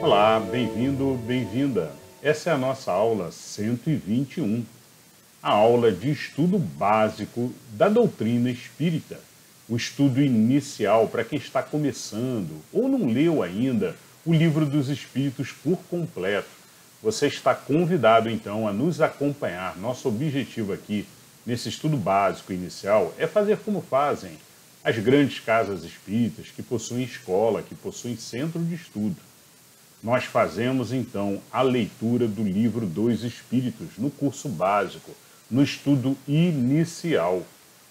Olá, bem-vindo, bem-vinda. Essa é a nossa aula 121, a aula de estudo básico da doutrina espírita, o estudo inicial para quem está começando ou não leu ainda o Livro dos Espíritos por completo. Você está convidado então a nos acompanhar. Nosso objetivo aqui nesse estudo básico inicial é fazer como fazem as grandes casas espíritas que possuem escola, que possuem centro de estudo. Nós fazemos, então, a leitura do Livro dos Espíritos no curso básico, no estudo inicial.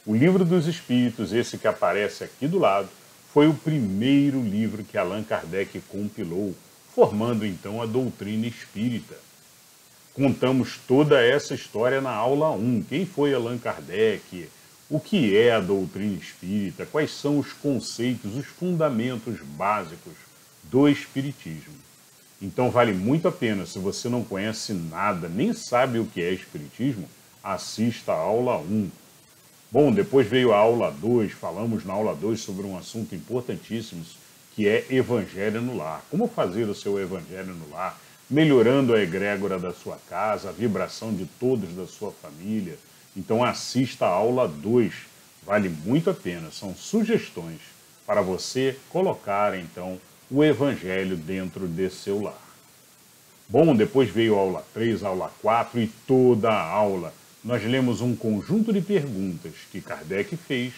O Livro dos Espíritos, esse que aparece aqui do lado, foi o primeiro livro que Allan Kardec compilou, formando, então, a doutrina espírita. Contamos toda essa história na aula 1. Quem foi Allan Kardec? O que é a doutrina espírita? Quais são os conceitos, os fundamentos básicos do espiritismo? Então vale muito a pena, se você não conhece nada, nem sabe o que é espiritismo, assista a aula 1. Bom, depois veio a aula 2, falamos na aula 2 sobre um assunto importantíssimo, que é Evangelho no Lar. Como fazer o seu Evangelho no Lar, melhorando a egrégora da sua casa, a vibração de todos da sua família. Então assista a aula 2, vale muito a pena, são sugestões para você colocar, então, o Evangelho dentro de seu lar. Bom, depois veio a aula 3, a aula 4 e toda a aula. Nós lemos um conjunto de perguntas que Kardec fez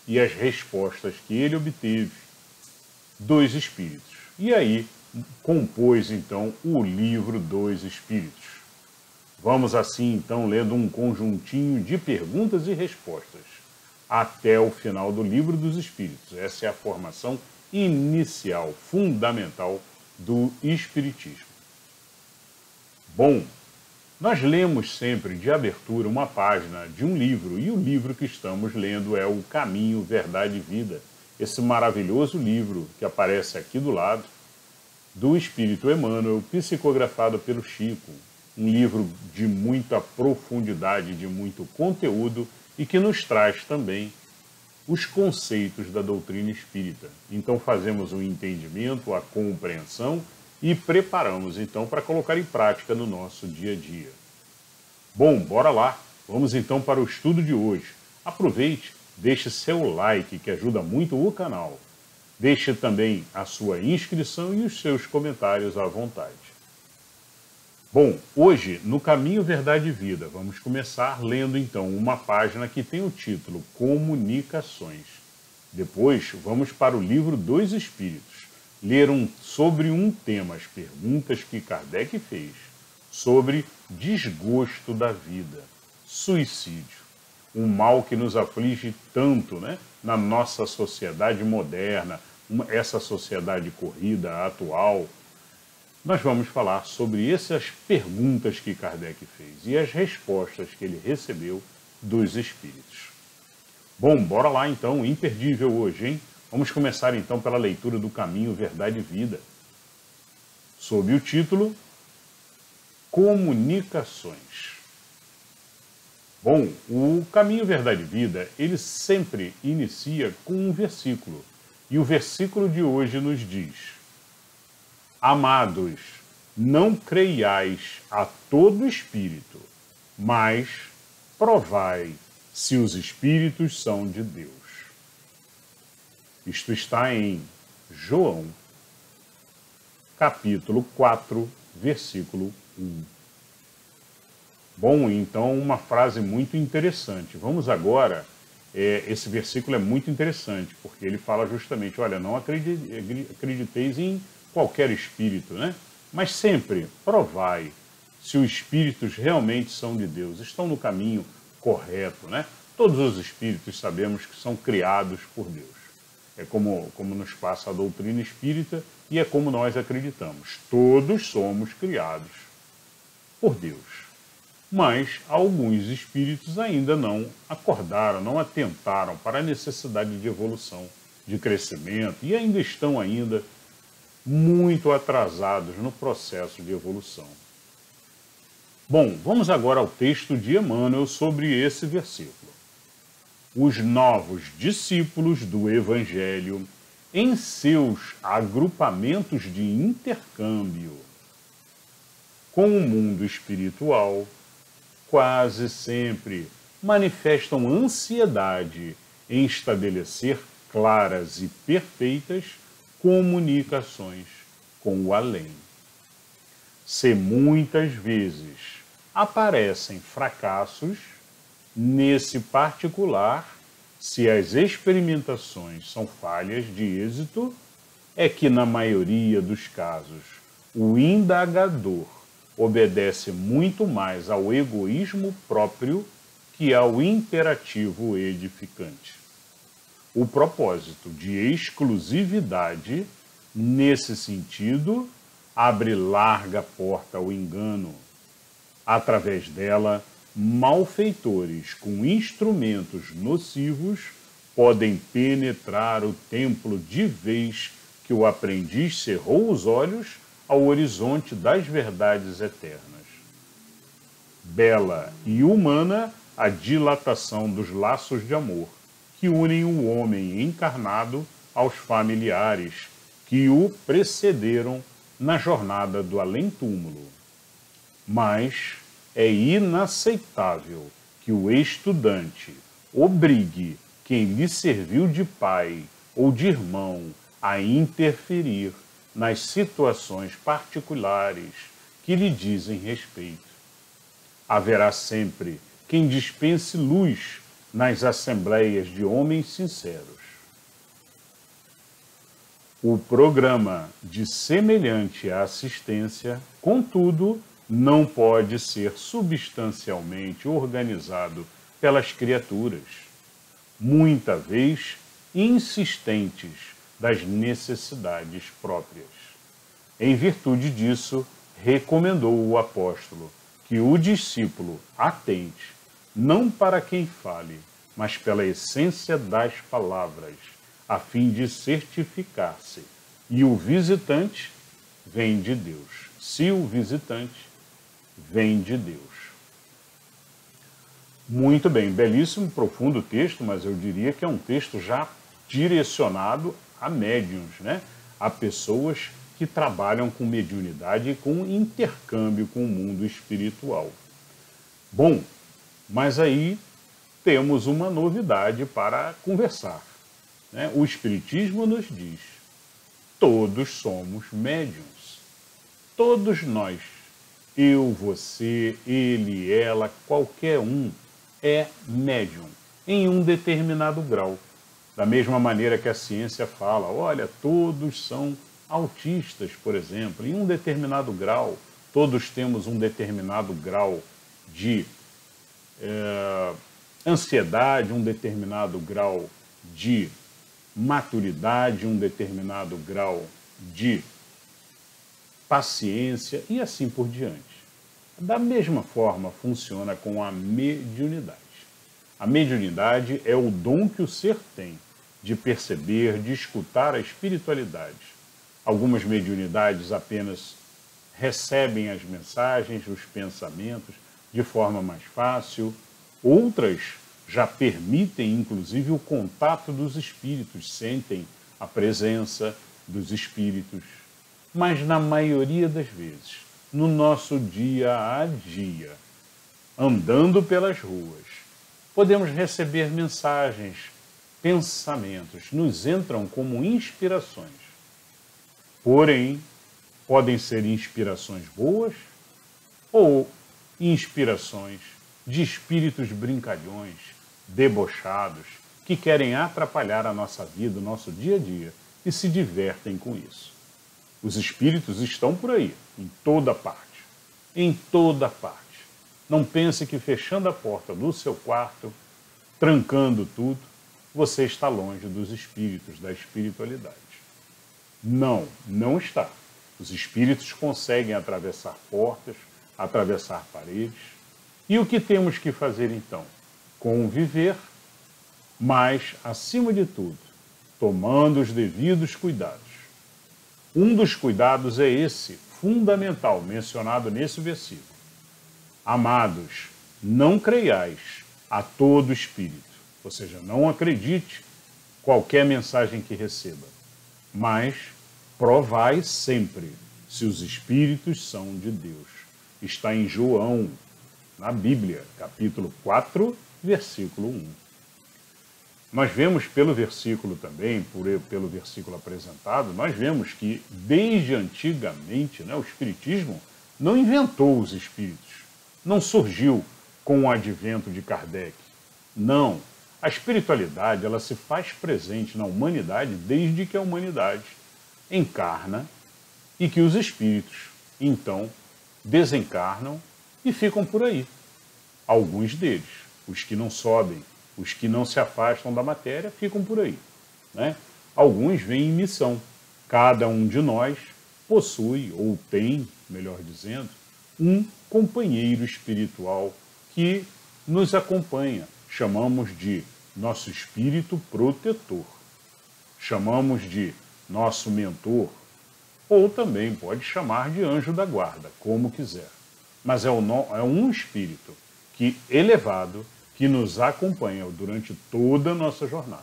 e as respostas que ele obteve dos Espíritos. E aí compôs, então, o Livro dos Espíritos. Vamos assim, então, lendo um conjuntinho de perguntas e respostas até o final do Livro dos Espíritos. Essa é a formação inicial, fundamental do Espiritismo. Bom, nós lemos sempre de abertura uma página de um livro, e o livro que estamos lendo é O Caminho, Verdade e Vida, esse maravilhoso livro que aparece aqui do lado, do Espírito Emmanuel, psicografado pelo Chico, um livro de muita profundidade, de muito conteúdo e que nos traz também os conceitos da doutrina espírita. Então fazemos o entendimento, a compreensão e preparamos então para colocar em prática no nosso dia a dia. Bom, bora lá. Vamos então para o estudo de hoje. Aproveite, deixe seu like que ajuda muito o canal. Deixe também a sua inscrição e os seus comentários à vontade. Bom, hoje, no Caminho, Verdade e Vida, vamos começar lendo então uma página que tem o título Comunicações. Depois, vamos para o Livro dos Espíritos, ler sobre um tema, as perguntas que Kardec fez, sobre desgosto da vida, suicídio, um mal que nos aflige tanto, né, na nossa sociedade moderna, essa sociedade corrida atual. Nós vamos falar sobre essas perguntas que Kardec fez e as respostas que ele recebeu dos Espíritos. Bom, bora lá então, imperdível hoje, hein? Vamos começar então pela leitura do Caminho, Verdade e Vida, sob o título Comunicações. Bom, o Caminho, Verdade e Vida, ele sempre inicia com um versículo, e o versículo de hoje nos diz: Amados, não creiais a todo espírito, mas provai se os espíritos são de Deus. Isto está em João, capítulo 4, versículo 1. Bom, então uma frase muito interessante. Vamos agora, esse versículo é muito interessante, porque ele fala justamente, olha, não acrediteis em qualquer espírito, né? Mas sempre provai se os espíritos realmente são de Deus, estão no caminho correto, né? Todos os espíritos sabemos que são criados por Deus. É como nos passa a doutrina espírita e é como nós acreditamos. Todos somos criados por Deus. Mas alguns espíritos ainda não acordaram, não atentaram para a necessidade de evolução, de crescimento e ainda estão muito atrasados no processo de evolução. Bom, vamos agora ao texto de Emmanuel sobre esse versículo. Os novos discípulos do Evangelho em seus agrupamentos de intercâmbio com o mundo espiritual, quase sempre manifestam ansiedade em estabelecer claras e perfeitas comunicações com o além. Se muitas vezes aparecem fracassos, nesse particular, se as experimentações são falhas de êxito, é que na maioria dos casos o indagador obedece muito mais ao egoísmo próprio que ao imperativo edificante. O propósito de exclusividade, nesse sentido, abre larga porta ao engano. Através dela, malfeitores com instrumentos nocivos podem penetrar o templo de vez que o aprendiz cerrou os olhos ao horizonte das verdades eternas. Bela e humana a dilatação dos laços de amor que unem o homem encarnado aos familiares que o precederam na jornada do além-túmulo. Mas é inaceitável que o estudante obrigue quem lhe serviu de pai ou de irmão a interferir nas situações particulares que lhe dizem respeito. Haverá sempre quem dispense luz nas assembleias de homens sinceros. O programa de semelhante assistência, contudo, não pode ser substancialmente organizado pelas criaturas, muita vez insistentes das necessidades próprias. Em virtude disso, recomendou o apóstolo que o discípulo atente, não para quem fale, mas pela essência das palavras, a fim de certificar-se. E o visitante vem de Deus. Se o visitante vem de Deus. Muito bem, belíssimo, profundo texto, mas eu diria que é um texto já direcionado a médiuns, né? A pessoas que trabalham com mediunidade e com intercâmbio com o mundo espiritual. Bom, mas aí temos uma novidade para conversar, né? O Espiritismo nos diz, todos somos médiuns, todos nós, eu, você, ele, ela, qualquer um é médium em um determinado grau. Da mesma maneira que a ciência fala, olha, todos são autistas, por exemplo, em um determinado grau, todos temos um determinado grau de ansiedade, um determinado grau de maturidade, um determinado grau de paciência e assim por diante. Da mesma forma funciona com a mediunidade. A mediunidade é o dom que o ser tem de perceber, de escutar a espiritualidade. Algumas mediunidades apenas recebem as mensagens, os pensamentos de forma mais fácil. Outras já permitem, inclusive, o contato dos espíritos, sentem a presença dos espíritos. Mas, na maioria das vezes, no nosso dia a dia, andando pelas ruas, podemos receber mensagens, pensamentos, nos entram como inspirações. Porém, podem ser inspirações boas ou inspirações de espíritos brincalhões, debochados, que querem atrapalhar a nossa vida, o nosso dia a dia, e se divertem com isso. Os espíritos estão por aí, em toda parte. Em toda parte. Não pense que fechando a porta do seu quarto, trancando tudo, você está longe dos espíritos, da espiritualidade. Não, não está. Os espíritos conseguem atravessar portas, atravessar paredes. E o que temos que fazer então? Conviver, mas, acima de tudo, tomando os devidos cuidados. Um dos cuidados é esse, fundamental, mencionado nesse versículo. Amados, não creiais a todo espírito, ou seja, não acredite qualquer mensagem que receba. Mas provai sempre se os espíritos são de Deus. Está em João, na Bíblia, capítulo 4, versículo 1. Nós vemos pelo versículo também, pelo versículo apresentado, nós vemos que desde antigamente, o Espiritismo não inventou os espíritos, não surgiu com o advento de Kardec. Não, a espiritualidade ela se faz presente na humanidade desde que a humanidade encarna e que os espíritos, então, desencarnam e ficam por aí. Alguns deles, os que não sobem, os que não se afastam da matéria, ficam por aí. Alguns vêm em missão. Cada um de nós possui, ou tem, melhor dizendo, um companheiro espiritual que nos acompanha. Chamamos de nosso espírito protetor. Chamamos de nosso mentor, ou também pode chamar de anjo da guarda, como quiser. Mas é um espírito que elevado, que nos acompanha durante toda a nossa jornada.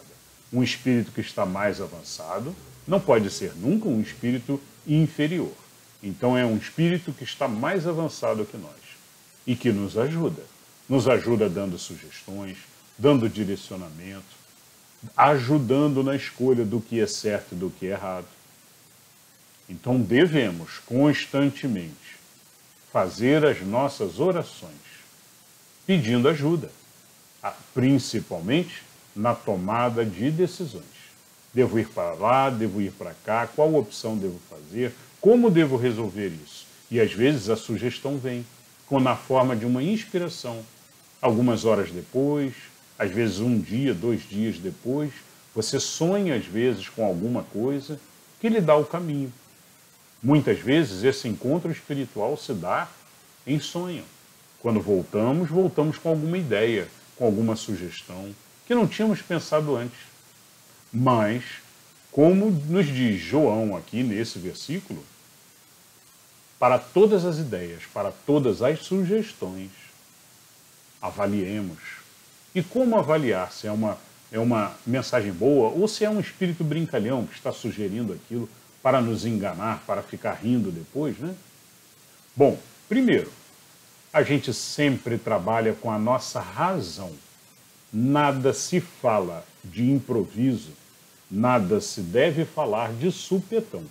Um espírito que está mais avançado não pode ser nunca um espírito inferior. Então é um espírito que está mais avançado que nós e que nos ajuda. Nos ajuda dando sugestões, dando direcionamento, ajudando na escolha do que é certo e do que é errado. Então devemos constantemente fazer as nossas orações, pedindo ajuda, principalmente na tomada de decisões. Devo ir para lá, devo ir para cá, qual opção devo fazer, como devo resolver isso? E às vezes a sugestão vem na forma de uma inspiração. Algumas horas depois, às vezes um dia, 2 dias depois, você sonha às vezes com alguma coisa que lhe dá o caminho. Muitas vezes esse encontro espiritual se dá em sonho. Quando voltamos com alguma ideia, com alguma sugestão que não tínhamos pensado antes. Mas, como nos diz João aqui nesse versículo, para todas as ideias, para todas as sugestões, avaliemos. E como avaliar se é uma mensagem boa ou se é um espírito brincalhão que está sugerindo aquilo para nos enganar, para ficar rindo depois, Bom, primeiro, a gente sempre trabalha com a nossa razão. Nada se fala de improviso, nada se deve falar de supetão.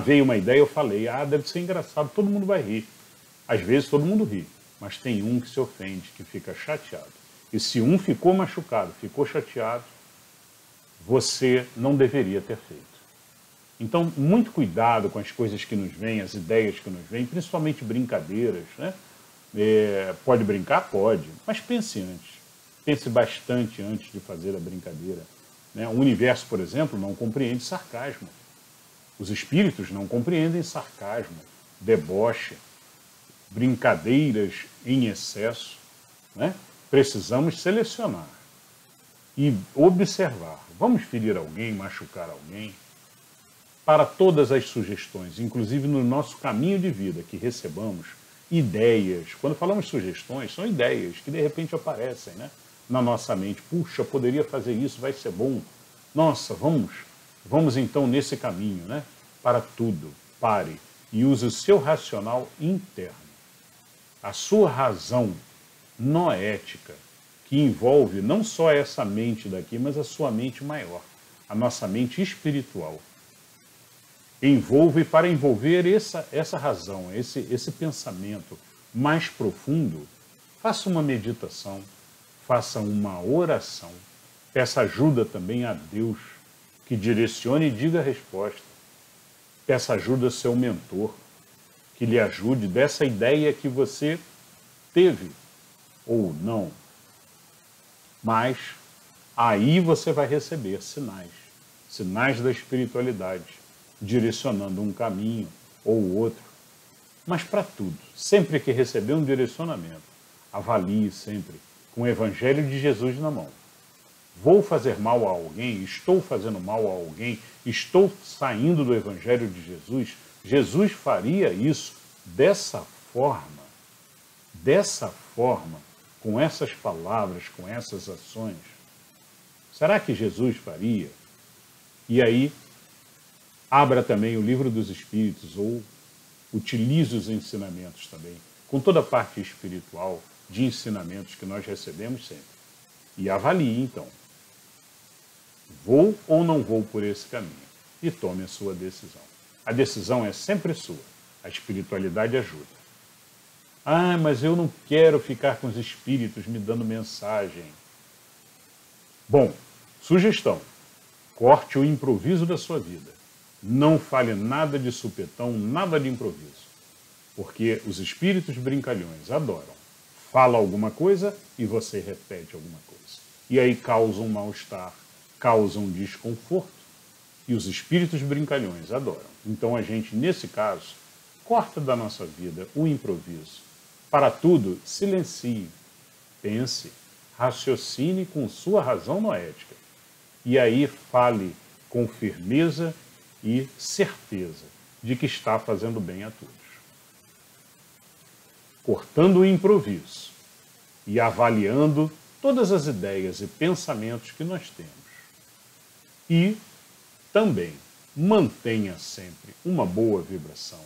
Veio uma ideia, eu falei, deve ser engraçado, todo mundo vai rir. Às vezes todo mundo ri, mas tem um que se ofende, que fica chateado. E se um ficou machucado, ficou chateado, você não deveria ter feito. Então, muito cuidado com as coisas que nos vêm, as ideias que nos vêm, principalmente brincadeiras, pode brincar? Pode, mas pense antes. Pense bastante antes de fazer a brincadeira. O universo, por exemplo, não compreende sarcasmo. Os espíritos não compreendem sarcasmo, deboche, brincadeiras em excesso. Precisamos selecionar e observar. Vamos ferir alguém, machucar alguém? Para todas as sugestões, inclusive no nosso caminho de vida, que recebamos ideias. Quando falamos sugestões, são ideias que de repente aparecem na nossa mente. Puxa, poderia fazer isso, vai ser bom. Nossa, vamos então nesse caminho. Para tudo, pare e use o seu racional interno. A sua razão noética, que envolve não só essa mente daqui, mas a sua mente maior, a nossa mente espiritual. Para envolver essa razão, esse pensamento mais profundo, faça uma meditação, faça uma oração, peça ajuda também a Deus, que direcione e diga a resposta. Peça ajuda ao seu mentor, que lhe ajude dessa ideia que você teve, ou não. Mas aí você vai receber sinais da espiritualidade, direcionando um caminho ou outro. Mas para tudo, sempre que receber um direcionamento, avalie sempre com o Evangelho de Jesus na mão. Vou fazer mal a alguém? Estou fazendo mal a alguém? Estou saindo do Evangelho de Jesus? Jesus faria isso dessa forma, com essas palavras, com essas ações? Será que Jesus faria? E aí, Abra também o Livro dos Espíritos ou utilize os ensinamentos também, com toda a parte espiritual de ensinamentos que nós recebemos sempre. E avalie, então, vou ou não vou por esse caminho? E tome a sua decisão. A decisão é sempre sua. A espiritualidade ajuda. Ah, mas eu não quero ficar com os espíritos me dando mensagem. Bom, sugestão. Corte o improviso da sua vida. Não fale nada de supetão, nada de improviso. Porque os espíritos brincalhões adoram. Fala alguma coisa e você repete alguma coisa. E aí causa um mal-estar, causa um desconforto. E os espíritos brincalhões adoram. Então a gente, nesse caso, corta da nossa vida o improviso. Para tudo, silencie, pense, raciocine com sua razão noética. E aí fale com firmeza e certeza de que está fazendo bem a todos. Cortando o improviso e avaliando todas as ideias e pensamentos que nós temos. E também mantenha sempre uma boa vibração,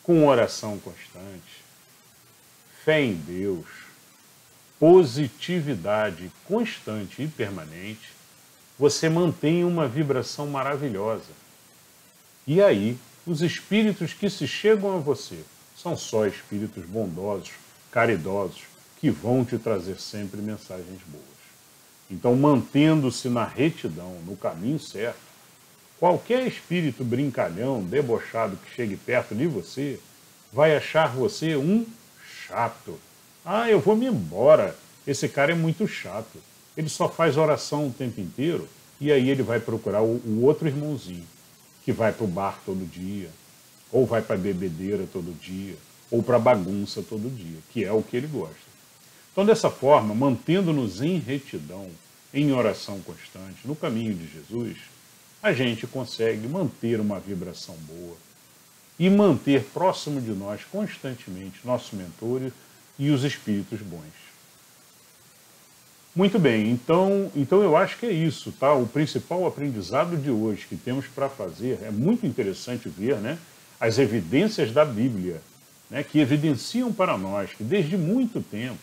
com oração constante, fé em Deus, positividade constante e permanente, você mantém uma vibração maravilhosa. E aí, os espíritos que se chegam a você são só espíritos bondosos, caridosos, que vão te trazer sempre mensagens boas. Então, mantendo-se na retidão, no caminho certo, qualquer espírito brincalhão, debochado que chegue perto de você, vai achar você um chato. Ah, eu vou me embora. Esse cara é muito chato. Ele só faz oração o tempo inteiro e aí ele vai procurar o outro irmãozinho, que vai para o bar todo dia, ou vai para a bebedeira todo dia, ou para a bagunça todo dia, que é o que ele gosta. Então, dessa forma, mantendo-nos em retidão, em oração constante, no caminho de Jesus, a gente consegue manter uma vibração boa e manter próximo de nós constantemente nosso mentor e os espíritos bons. Muito bem, então eu acho que é isso, tá? O principal aprendizado de hoje que temos para fazer, é muito interessante ver, né, as evidências da Bíblia, né, que evidenciam para nós que desde muito tempo,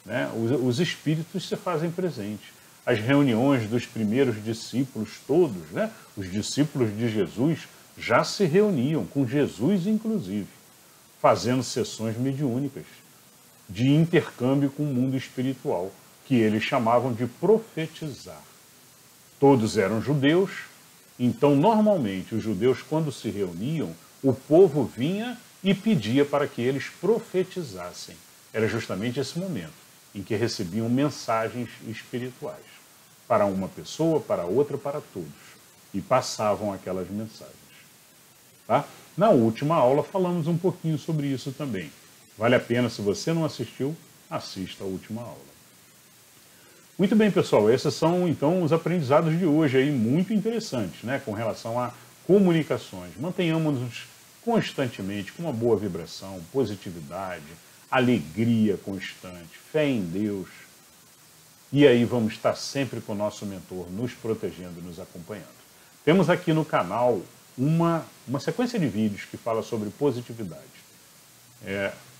né, os espíritos se fazem presentes. As reuniões dos primeiros discípulos todos, né, os discípulos de Jesus já se reuniam, com Jesus inclusive, fazendo sessões mediúnicas de intercâmbio com o mundo espiritual, que eles chamavam de profetizar. Todos eram judeus, então normalmente os judeus, quando se reuniam, o povo vinha e pedia para que eles profetizassem. Era justamente esse momento em que recebiam mensagens espirituais, para uma pessoa, para outra, para todos, e passavam aquelas mensagens. Tá? Na última aula falamos um pouquinho sobre isso também. Vale a pena, se você não assistiu, assista a última aula. Muito bem, pessoal, esses são então os aprendizados de hoje aí, muito interessantes, né, com relação a comunicações. Mantenhamos-nos constantemente com uma boa vibração, positividade, alegria constante, fé em Deus. E aí vamos estar sempre com o nosso mentor nos protegendo e nos acompanhando. Temos aqui no canal uma sequência de vídeos que fala sobre positividade.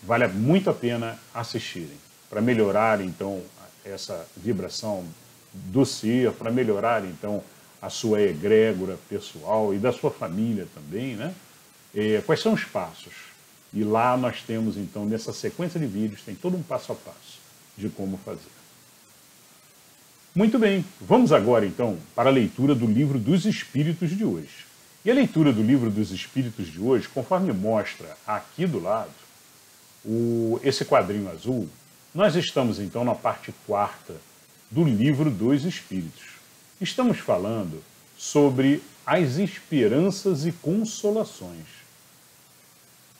Vale muito a pena assistirem, para melhorar então essa vibração do ser, para melhorar então a sua egrégora pessoal e da sua família também, né? Quais são os passos? E lá nós temos então, nessa sequência de vídeos, tem todo um passo a passo de como fazer. Muito bem, vamos agora então para a leitura do Livro dos Espíritos de hoje. E a leitura do Livro dos Espíritos de hoje, conforme mostra aqui do lado, esse quadrinho azul, nós estamos então na parte 4ª do Livro dos Espíritos. Estamos falando sobre as esperanças e consolações.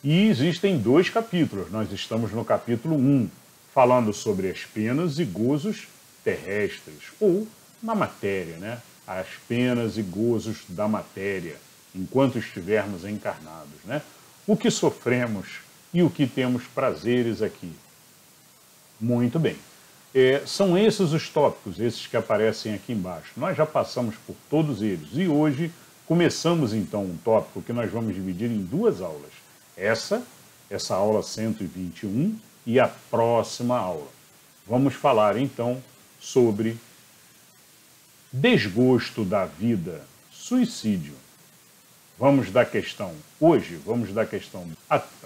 E existem 2 capítulos. Nós estamos no capítulo 1, falando sobre as penas e gozos terrestres, ou na matéria, né? As penas e gozos da matéria, enquanto estivermos encarnados, né? O que sofremos e o que temos prazeres aqui. Muito bem. São esses os tópicos, esses que aparecem aqui embaixo. Nós já passamos por todos eles e hoje começamos então um tópico que nós vamos dividir em duas aulas. Essa aula 121 e a próxima aula. Vamos falar então sobre desgosto da vida, suicídio. Vamos da questão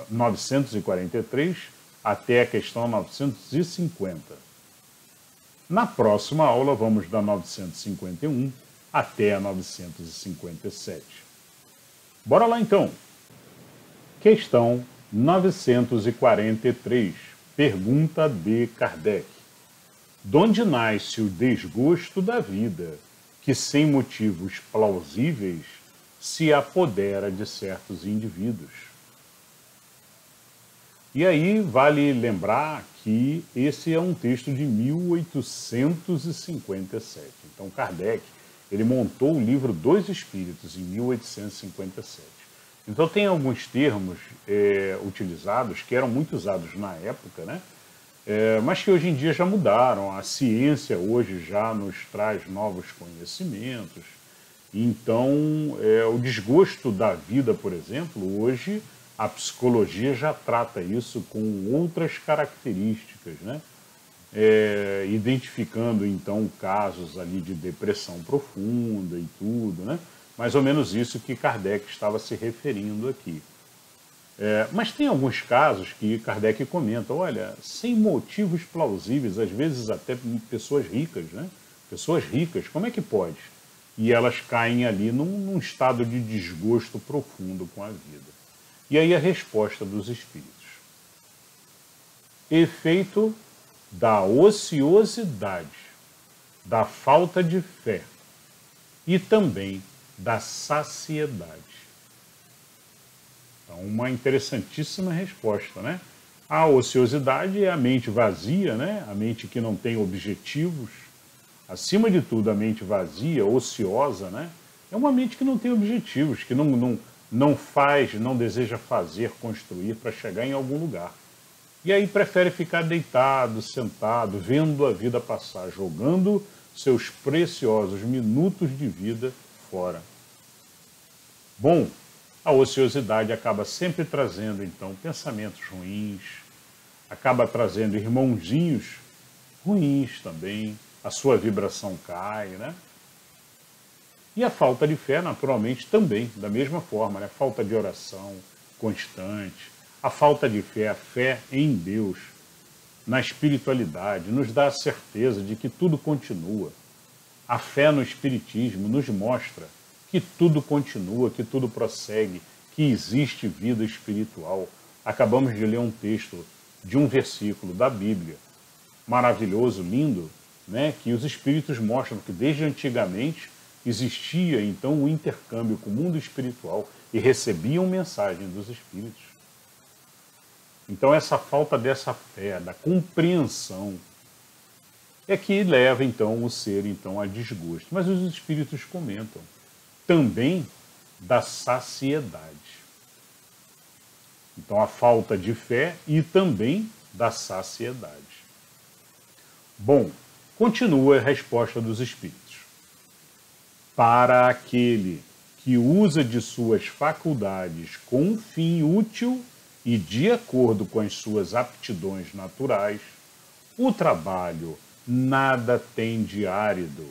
943 até a questão 950. Na próxima aula, vamos da 951 até a 957. Bora lá então. Questão 943. Pergunta de Kardec. Donde nasce o desgosto da vida, que sem motivos plausíveis se apodera de certos indivíduos? E aí vale lembrar que esse é um texto de 1857. Então Kardec, ele montou o livro dos Espíritos em 1857. Então tem alguns termos utilizados, que eram muito usados na época, né? Mas que hoje em dia já mudaram. A ciência hoje já nos traz novos conhecimentos. Então, o desgosto da vida, por exemplo, hoje a psicologia já trata isso com outras características, né? Identificando então casos ali de depressão profunda e tudo, né? Mais ou menos isso que Kardec estava se referindo aqui. Mas tem alguns casos que Kardec comenta, olha, sem motivos plausíveis, às vezes até pessoas ricas, né? Pessoas ricas, como é que pode? E elas caem ali num estado de desgosto profundo com a vida. E aí a resposta dos espíritos. Efeito da ociosidade, da falta de fé e também da saciedade. Então, uma interessantíssima resposta, né? A ociosidade é a mente vazia, né? A mente que não tem objetivos. Acima de tudo, a mente vazia, ociosa, né? É uma mente que não tem objetivos, que não faz, não deseja fazer, construir para chegar em algum lugar. E aí prefere ficar deitado, sentado, vendo a vida passar, jogando seus preciosos minutos de vida fora. Bom, a ociosidade acaba sempre trazendo, então, pensamentos ruins, acaba trazendo irmãozinhos ruins também, a sua vibração cai, né? E a falta de fé, naturalmente, também, da mesma forma, né? Falta de oração constante, a falta de fé, a fé em Deus, na espiritualidade, nos dá a certeza de que tudo continua. A fé no Espiritismo nos mostra que tudo continua, que tudo prossegue, que existe vida espiritual. Acabamos de ler um texto de um versículo da Bíblia, maravilhoso, lindo, né? Que os Espíritos mostram que desde antigamente existia então um intercâmbio com o mundo espiritual e recebiam mensagem dos Espíritos. Então essa falta dessa fé, da compreensão, é que leva então o ser então a desgosto. Mas os Espíritos comentam também da saciedade. Então a falta de fé e também da saciedade. Bom, continua a resposta dos Espíritos. Para aquele que usa de suas faculdades com um fim útil e de acordo com as suas aptidões naturais, o trabalho nada tem de árido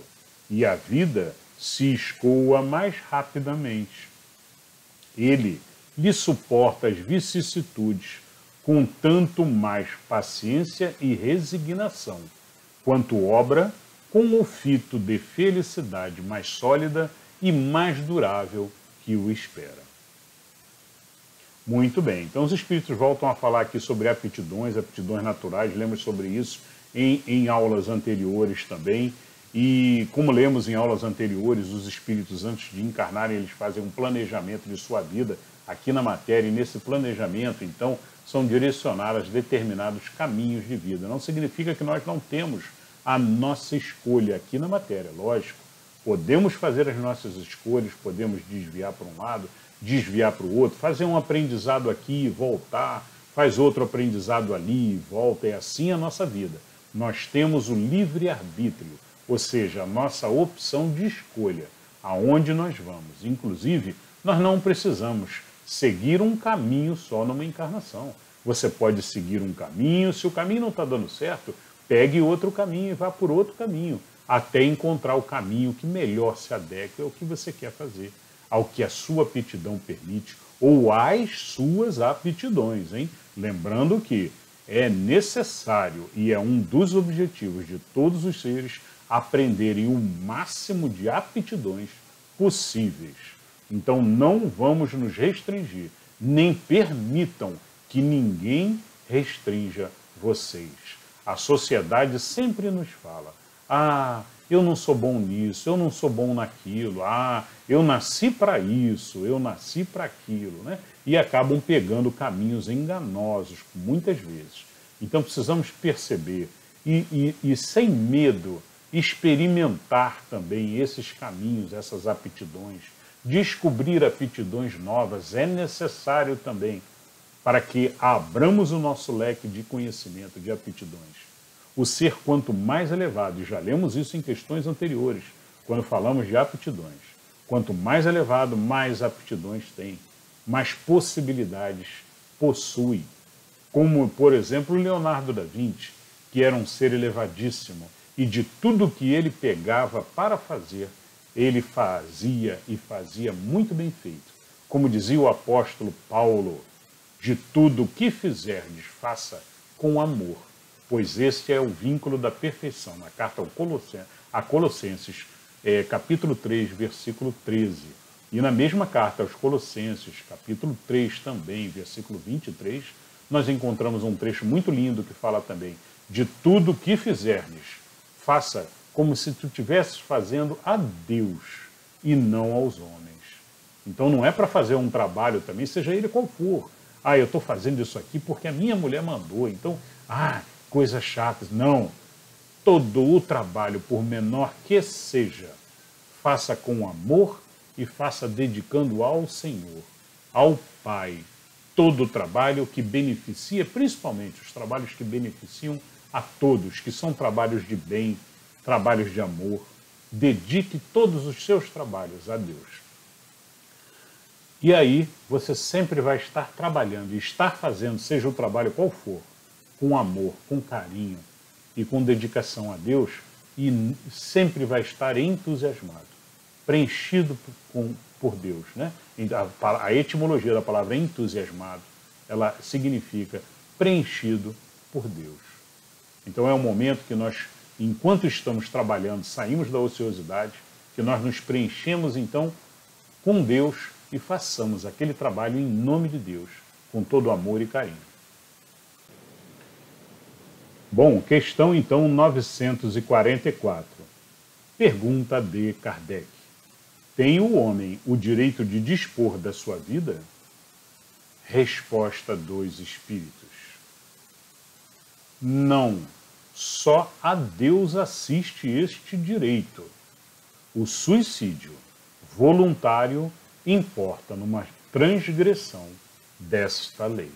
e a vida se escoa mais rapidamente. Ele lhe suporta as vicissitudes com tanto mais paciência e resignação, quanto obra com o fito de felicidade mais sólida e mais durável que o espera. Muito bem, então os Espíritos voltam a falar aqui sobre aptidões naturais, lemos sobre isso em aulas anteriores também, e como lemos em aulas anteriores, os Espíritos antes de encarnarem, eles fazem um planejamento de sua vida aqui na matéria, e nesse planejamento, então, são direcionados determinados caminhos de vida. Não significa que nós não temos a nossa escolha aqui na matéria, lógico. Podemos fazer as nossas escolhas, podemos desviar para um lado, desviar para o outro, fazer um aprendizado aqui e voltar, faz outro aprendizado ali e volta, é assim a nossa vida. Nós temos o livre-arbítrio, ou seja, a nossa opção de escolha. aonde nós vamos. Inclusive, nós não precisamos seguir um caminho só numa encarnação. Você pode seguir um caminho, se o caminho não está dando certo, pegue outro caminho e vá por outro caminho, até encontrar o caminho que melhor se adequa ao que você quer fazer, ao que a sua aptidão permite, ou às suas aptidões, hein? Lembrando que é necessário e é um dos objetivos de todos os seres aprenderem o máximo de aptidões possíveis. Então não vamos nos restringir, nem permitam que ninguém restrinja vocês. A sociedade sempre nos fala: ah, eu não sou bom nisso, eu não sou bom naquilo, ah, eu nasci para isso, eu nasci para aquilo, né? E acabam pegando caminhos enganosos, muitas vezes. Então precisamos perceber e sem medo, experimentar também esses caminhos, essas aptidões, descobrir aptidões novas é necessário também para que abramos o nosso leque de conhecimento, de aptidões. O ser quanto mais elevado, e já lemos isso em questões anteriores, quando falamos de aptidões, quanto mais elevado, mais aptidões tem, mais possibilidades possui. Como, por exemplo, Leonardo da Vinci, que era um ser elevadíssimo, e de tudo que ele pegava para fazer, ele fazia e fazia muito bem feito. Como dizia o apóstolo Paulo: de tudo o que fizerdes, faça com amor, pois este é o vínculo da perfeição. Na carta a Colossenses, capítulo 3, versículo 13. E na mesma carta aos Colossenses, capítulo 3 também, versículo 23, nós encontramos um trecho muito lindo que fala também: de tudo o que fizerdes, faça como se tu estivesses fazendo a Deus e não aos homens. Então não é para fazer um trabalho também, seja ele qual for. Ah, eu estou fazendo isso aqui porque a minha mulher mandou, então, coisas chatas. Não. Todo o trabalho, por menor que seja, faça com amor e faça dedicando ao Senhor, ao Pai. Todo o trabalho que beneficia, principalmente os trabalhos que beneficiam a todos, que são trabalhos de bem, trabalhos de amor. Dedique todos os seus trabalhos a Deus. E aí você sempre vai estar trabalhando e estar fazendo, seja o trabalho qual for, com amor, com carinho e com dedicação a Deus, e sempre vai estar entusiasmado, preenchido por Deus, né? A etimologia da palavra entusiasmado, ela significa preenchido por Deus. Então é um momento que nós, enquanto estamos trabalhando, saímos da ociosidade, que nós nos preenchemos então com Deus e façamos aquele trabalho em nome de Deus, com todo amor e carinho. Bom, questão então 944. Pergunta de Kardec: tem o homem o direito de dispor da sua vida? Resposta dos espíritos: não, só a Deus assiste este direito. O suicídio voluntário importa numa transgressão desta lei.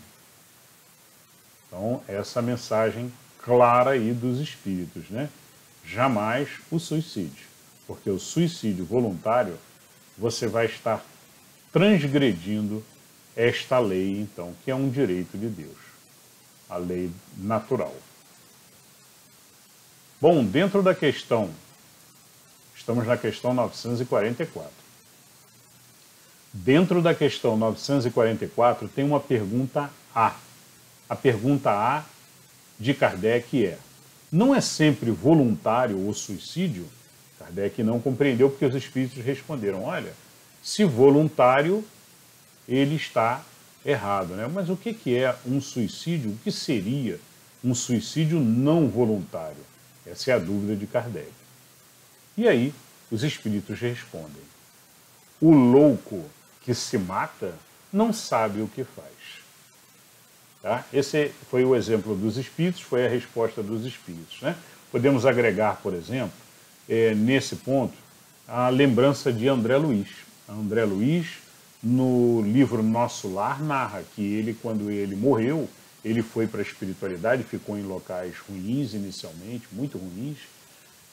Então, essa mensagem clara aí dos espíritos, né? Jamais o suicídio, porque o suicídio voluntário, você vai estar transgredindo esta lei, então, que é um direito de Deus, a lei natural. Bom, dentro da questão, estamos na questão 944. Dentro da questão 944 tem uma pergunta A. A pergunta A de Kardec é: não é sempre voluntário o suicídio? Kardec não compreendeu porque os espíritos responderam: olha, se voluntário, ele está errado, né? Mas o que é um suicídio? O que seria um suicídio não voluntário? Essa é a dúvida de Kardec. E aí, os espíritos respondem: o louco que se mata não sabe o que faz. Tá? Esse foi o exemplo dos espíritos, foi a resposta dos espíritos, né? Podemos agregar, por exemplo, nesse ponto, a lembrança de André Luiz. André Luiz, no livro Nosso Lar, narra que ele, quando ele morreu, ele foi para a espiritualidade, ficou em locais ruins inicialmente, muito ruins,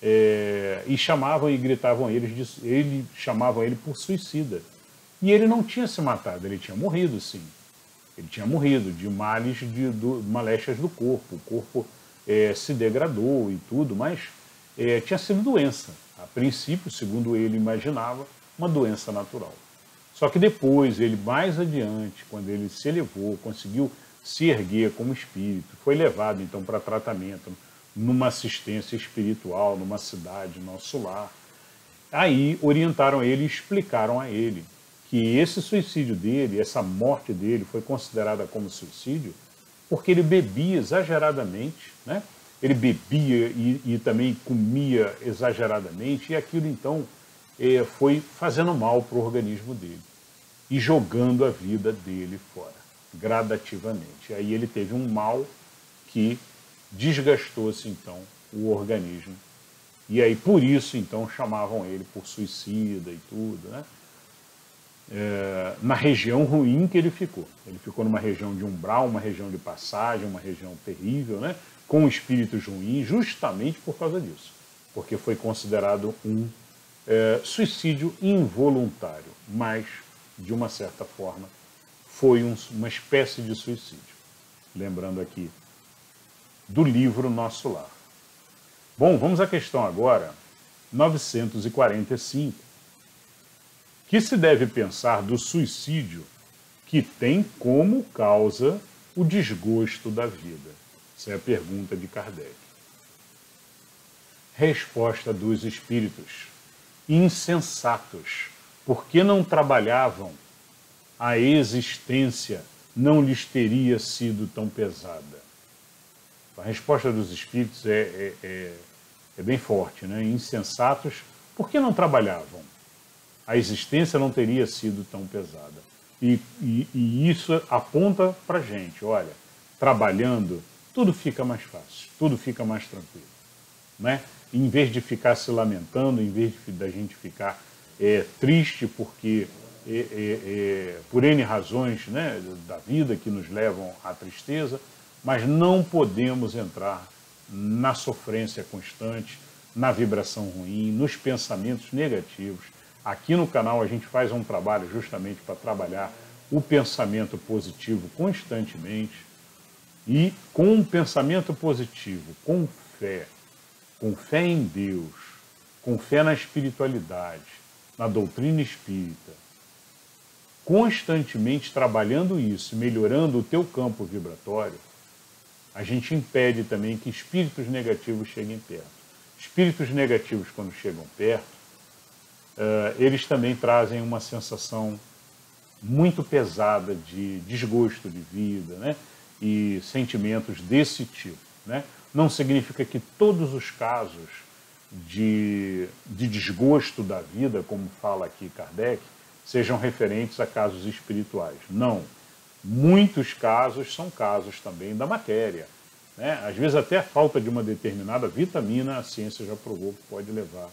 e chamavam e gritavam chamavam ele por suicida. E ele não tinha se matado, ele tinha morrido, sim. Ele tinha morrido de males, moléstias do corpo. O corpo se degradou e tudo, mas tinha sido doença. A princípio, segundo ele imaginava, uma doença natural. Só que depois, ele mais adiante, quando ele se elevou, conseguiu se erguer como espírito, foi levado então para tratamento numa assistência espiritual, numa cidade, nosso lar. Aí orientaram ele e explicaram a ele que esse suicídio dele, essa morte dele foi considerada como suicídio porque ele bebia exageradamente, né? Ele bebia e também comia exageradamente, e aquilo então foi fazendo mal para o organismo dele e jogando a vida dele fora, gradativamente. Aí ele teve um mal que desgastou-se então o organismo. E aí por isso então chamavam ele por suicida e tudo, né? Na região ruim que ele ficou. Ele ficou numa região de umbral, uma região de passagem, uma região terrível, né? Com espíritos ruins, justamente por causa disso. Porque foi considerado um suicídio involuntário, mas, de uma certa forma, foi uma espécie de suicídio. Lembrando aqui do livro Nosso Lar. Bom, vamos à questão agora, 945. Que se deve pensar do suicídio que tem como causa o desgosto da vida? Essa é a pergunta de Kardec. Resposta dos espíritos. Insensatos, porque não trabalhavam, a existência não lhes teria sido tão pesada. A resposta dos espíritos é bem forte, né? Insensatos, porque não trabalhavam? A existência não teria sido tão pesada. E isso aponta para a gente, olha, trabalhando, tudo fica mais fácil, tudo fica mais tranquilo. Né? Em vez de ficar se lamentando, em vez da gente ficar triste porque por N razões, né, da vida que nos levam à tristeza, mas não podemos entrar na sofrência constante, na vibração ruim, nos pensamentos negativos. Aqui no canal a gente faz um trabalho justamente para trabalhar o pensamento positivo constantemente, e com um pensamento positivo, com fé em Deus, com fé na espiritualidade, na doutrina espírita, constantemente trabalhando isso, melhorando o teu campo vibratório, a gente impede também que espíritos negativos cheguem perto. Espíritos negativos, quando chegam perto, eles também trazem uma sensação muito pesada de desgosto de vida, né? E sentimentos desse tipo, né? Não significa que todos os casos de desgosto da vida, como fala aqui Kardec, sejam referentes a casos espirituais. Não. Muitos casos são casos também da matéria, né? Às vezes até a falta de uma determinada vitamina, a ciência já provou que pode levar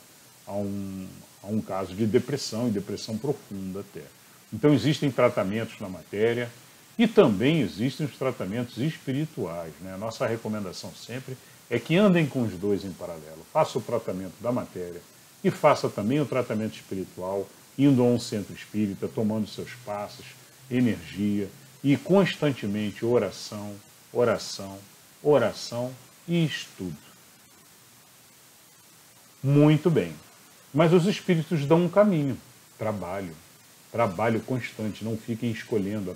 a um caso de depressão, e depressão profunda até. Então existem tratamentos na matéria e também existem os tratamentos espirituais, né? A nossa recomendação sempre é que andem com os dois em paralelo. Faça o tratamento da matéria e faça também o tratamento espiritual, indo a um centro espírita, tomando seus passos, energia e constantemente oração, oração, oração e estudo. Muito bem. Mas os espíritos dão um caminho, trabalho constante, não fiquem escolhendo,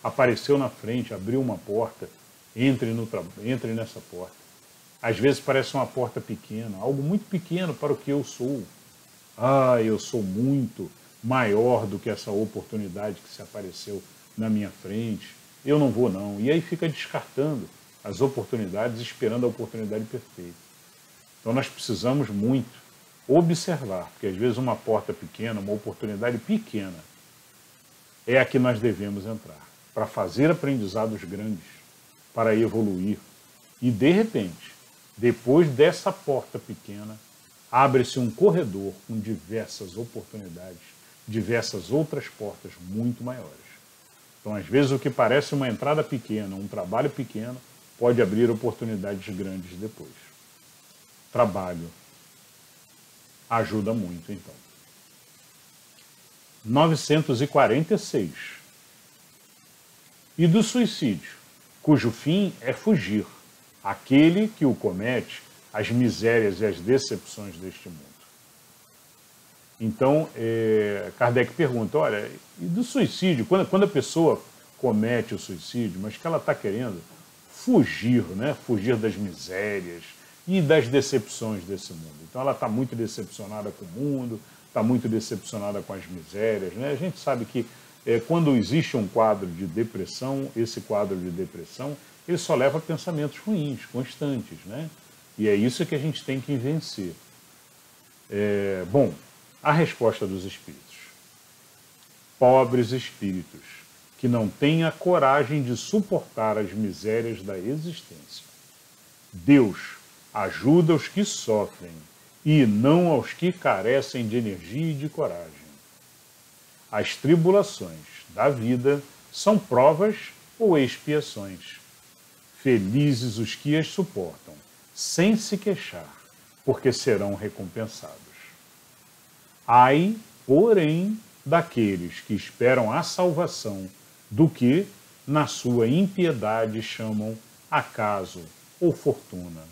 apareceu na frente, abriu uma porta, entre nessa porta. Às vezes parece uma porta pequena, algo muito pequeno para o que eu sou. Eu sou muito maior do que essa oportunidade que se apareceu na minha frente, eu não vou não. E aí fica descartando as oportunidades, esperando a oportunidade perfeita. Então nós precisamos muito observar, porque às vezes uma porta pequena, uma oportunidade pequena, é a que nós devemos entrar, para fazer aprendizados grandes, para evoluir. E de repente, depois dessa porta pequena, abre-se um corredor com diversas oportunidades, diversas outras portas muito maiores. Então, às vezes, o que parece uma entrada pequena, um trabalho pequeno, pode abrir oportunidades grandes depois. Trabalho, Ajuda muito, então. 946. E do suicídio, cujo fim é fugir, aquele que o comete as misérias e as decepções deste mundo. Então, Kardec pergunta, olha, e do suicídio, quando a pessoa comete o suicídio, mas que ela está querendo fugir, né? Fugir das misérias e das decepções desse mundo. Então ela está muito decepcionada com o mundo, está muito decepcionada com as misérias, né? A gente sabe que quando existe um quadro de depressão, esse quadro de depressão, ele só leva a pensamentos ruins, constantes, né? E é isso que a gente tem que vencer. Bom, a resposta dos espíritos. Pobres espíritos, que não têm a coragem de suportar as misérias da existência. Deus ajuda os que sofrem e não aos que carecem de energia e de coragem. As tribulações da vida são provas ou expiações. Felizes os que as suportam, sem se queixar, porque serão recompensados. Ai, porém, daqueles que esperam a salvação do que, na sua impiedade, chamam acaso ou fortuna.